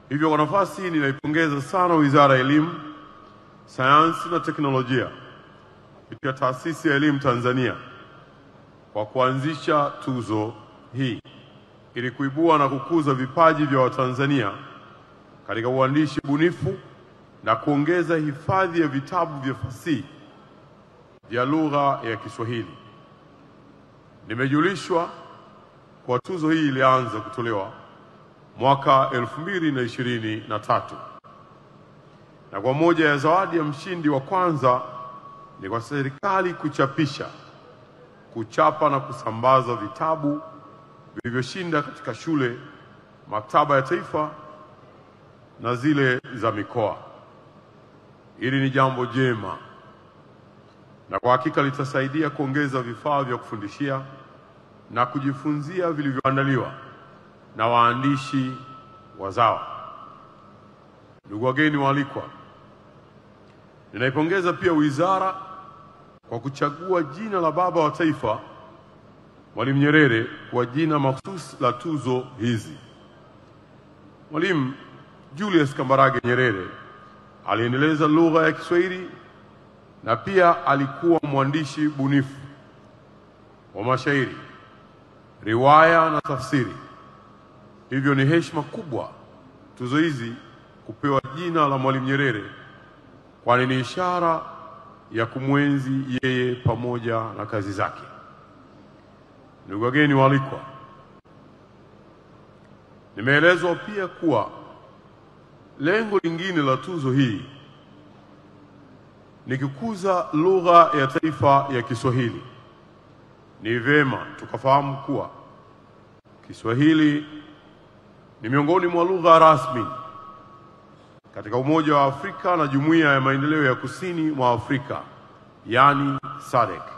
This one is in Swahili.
Hivyo kwa nafasi hii ninaipongeza sana Wizara ya Elimu, Sayansi na Teknolojia kupitia Taasisi ya Elimu Tanzania kwa kuanzisha tuzo hii ili kuibua na kukuza vipaji vya Watanzania katika uandishi bunifu na kuongeza hifadhi ya vitabu vya fasihi vya lugha ya Kiswahili. Nimejulishwa kwa tuzo hii ilianza kutolewa mwaka 2023 na kwa moja ya zawadi ya mshindi wa kwanza ni kwa serikali kuchapisha, kuchapa na kusambaza vitabu vilivyoshinda katika shule, maktaba ya taifa na zile za mikoa. Hili ni jambo jema na kwa hakika litasaidia kuongeza vifaa vya kufundishia na kujifunzia vilivyoandaliwa na waandishi wazawa. Ndugu wageni waalikwa, ninaipongeza pia wizara kwa kuchagua jina la baba wa taifa Mwalimu Nyerere kwa jina mahususi la tuzo hizi. Mwalimu Julius Kambarage Nyerere aliendeleza lugha ya Kiswahili na pia alikuwa mwandishi bunifu wa mashairi, riwaya na tafsiri. Hivyo ni heshima kubwa tuzo hizi kupewa jina la Mwalimu Nyerere, kwani ni ishara ya kumwenzi yeye pamoja na kazi zake. Ndugu wageni waalikwa, nimeelezwa pia kuwa lengo lingine la tuzo hii ni kukuza lugha ya taifa ya Kiswahili. Ni vyema tukafahamu kuwa Kiswahili ni miongoni mwa lugha rasmi katika Umoja wa Afrika na Jumuiya ya Maendeleo ya Kusini mwa Afrika, yani SADC.